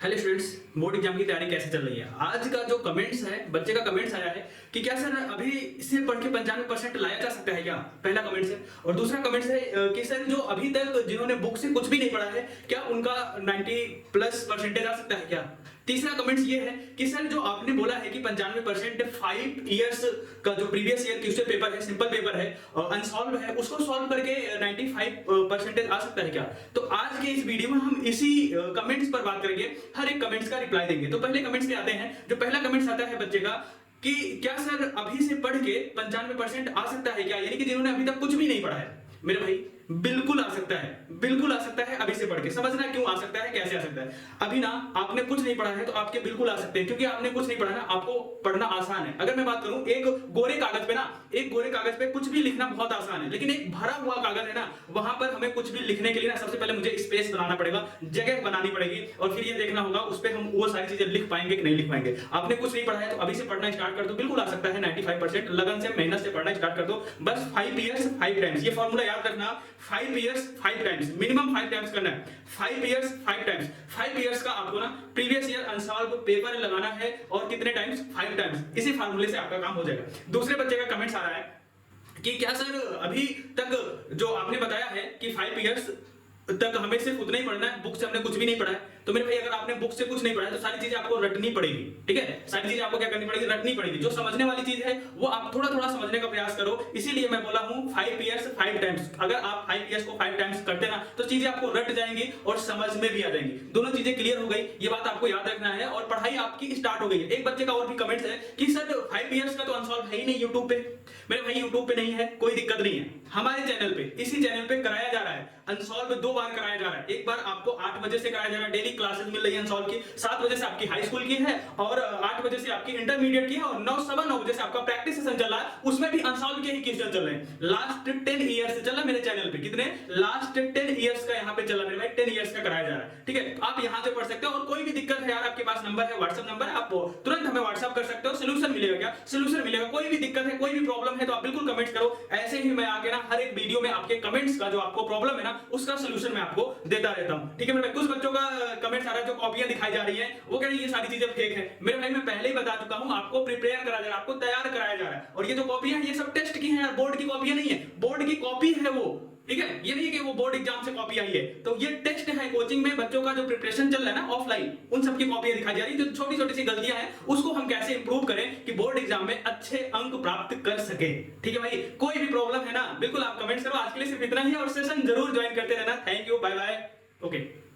Hello students, board exam की तैयारी कैसे चल रही है। आज का जो कमेंट्स है, बच्चे का कमेंट्स आया है कि क्या सर अभी इससे पढ़ के 95% लाया जा सकता है क्या। पहला कमेंट्स है। और दूसरा कमेंट्स है कि सर जो अभी तक जिन्होंने बुक से कुछ भी नहीं पढ़ा है, क्या उनका 90+ % आ सकता है क्या। तीसरा कमेंट्स ये है कि सर जो आपने बोला है कि 95% 5 इयर्स का जो प्रीवियस ईयर क्वेश्चन पेपर है, सिंपल पेपर है, अनसॉल्व है, उसको सॉल्व करके 95% आ सकता है क्या। तो आज के इस वीडियो में हम इसी कमेंट्स पर बात करेंगे, हर एक कमेंट्स का रिप्लाई देंगे। तो पहले कमेंट्स पे आते हैं। जो पहला कमेंट्स आता है बच्चे का कि क्या सर अभी से पढ़ के 95% आ सकता है क्या, यानी कि जिन्होंने अभी तक कुछ भी नहीं पढ़ा है। मेरे भाई बिल्कुल आ सकता है, बिल्कुल आ सकता है। अभी से पढ़ के समझना क्यों आ सकता है, कैसे आ सकता है। अभी ना आपने कुछ नहीं पढ़ा है तो आपके बिल्कुल आ सकते हैं, क्योंकि आपने कुछ नहीं पढ़ा ना, आपको पढ़ना आसान है। अगर मैं बात करूं, एक गोरे कागज पे ना, एक गोरे कागज पे कुछ भी लिखना बहुत आसान है, लेकिन एक भरा हुआ कागज है ना, वहां पर हमें कुछ भी लिखने के लिए ना सबसे पहले मुझे स्पेस बनाना पड़ेगा, जगह बनानी पड़ेगी, और फिर ये देखना होगा उस पर हम वो सारी चीजें लिख पाएंगे कि नहीं लिख पाएंगे। आपने कुछ नहीं पढ़ा है तो अभी से पढ़ना स्टार्ट कर दो, बिल्कुल आ सकता है 95%। लगन से, मेहनत से पढ़ना स्टार्ट कर दो। बस 5 इयर्स 5 टाइम्स, ये फॉर्मूला याद रखना। 5 इयर्स 5 टाइम्स, मिनिमम 5 टाइम्स करना है। 5 इयर्स 5 टाइम्स, 5 इयर्स का आपको ना प्रीवियस ईयर अनसॉल्व पेपर लगाना है, और कितने टाइम्स, 5 टाइम्स। इसी फार्मूले से आपका काम हो जाएगा। दूसरे बच्चे का कमेंट्स आ रहा है कि क्या सर अभी तक जो आपने बताया है कि 5 इयर्स तक हमें सिर्फ उतना ही पढ़ना है, बुक से हमने कुछ भी नहीं पढ़ा है। तो मेरे भाई अगर आपने बुक से कुछ नहीं पढ़ा है तो सारी चीजें आपको रटनी पड़ेगी, ठीक है। सारी चीजें आपको क्या करनी पड़ेगी, रटनी पड़ेगी। जो समझने वाली चीज है वो आप थोड़ा थोड़ा समझने का प्रयास करो। इसीलिए मैं बोला हूं 5 इयर्स 5 टाइम्स। अगर आप 5 इयर्स को 5 टाइम्स करते ना, तो चीजें आपको रट जाएंगी और समझ में भी आ जाएंगी। दोनों चीजें क्लियर हो गई, ये बात आपको याद रखना है, और पढ़ाई आपकी स्टार्ट हो गई है। एक बच्चे का और भी कमेंट्स है कि सर 5 इयर्स का तो अनसॉल्व है ही नहीं यूट्यूब पे। मेरे भाई यूट्यूब पे नहीं है, कोई दिक्कत नहीं है। हमारे चैनल पे, इसी चैनल पे कराया जा रहा है अनसॉल्व। 2 बार कराया जा रहा है। एक बार आपको 8 बजे से कराया जा रहा है, डेली क्लासेस मिल रही है अनसॉल्व की। 7 बजे से आपकी हाई स्कूल की है, और 8 बजे से आपकी इंटरमीडिएट की है, और 9 बजे से आपका प्रैक्टिस सेशन चल रहा है। उसमें भी अनसॉल्व के ही क्वेश्चन चल रहे हैं। लास्ट 10 इयर्स से चल रहा है मेरे चैनल पे। कितने, लास्ट 10 इयर्स का यहाँ पे चल रहा है मेरे भाई, 10 इयर्स का कराया जा रहा है, ठीक है। तो आप यहाँ से पढ़ सकते हो, और कोई भी दिक्कत है यार, आपके पास नंबर है, व्हाट्सएप नंबर है, आप तुरंत हमें व्हाट्सएप कर सकते हो। सोल्यूशन मिलेगा क्या, सोल्यूशन मिलेगा। कोई भी दिक्कत है, कोई भी प्रॉब्लम है तो आप बिल्कुल कमेंट करो। ऐसे ही मैं आगे ना हर एक वीडियो में आपके कमेंट्स का, जो आपको प्रॉब्लम है ना, उसका सोल्यूशन मैं आपको देता रहता हूं, ठीक है। मेरे कुछ बच्चों का कमेंट्स आ रहा है, जो कॉपियां दिखाई जा रही हैं, वो कह रही है ये सारी चीजें फेक है। मेरे भाई मैं पहले ही बता चुका हूं, आपको प्रिपेयर कराया जा रहा है, आपको तैयार कराया जा रहा है। और ये जो कॉपियां हैं, ये सब टेस्ट की हैं यार, बोर्ड की कॉपियां नहीं है। बोर्ड की कॉपी है वो, ठीक है। ये नहीं कि वो बोर्ड एग्जाम से कॉपी आई है। तो ये टेस्ट है, कोचिंग में बच्चों का जो प्रिपरेशन चल रहा है ना ऑफलाइन, उन सब की कॉपियां दिखाई जा रही है। जो छोटी छोटी सी गलतियां हैं, उसको हम कैसे इंप्रूव करें कि बोर्ड एग्जाम में अच्छे अंक प्राप्त कर सके, ठीक है भाई। कोई भी प्रॉब्लम है ना, बिल्कुल आप कमेंट्स करो। आज के लिए सिर्फ इतना ही, और सेशन जरूर ज्वाइन करते रहना। Thank you, bye bye, okay.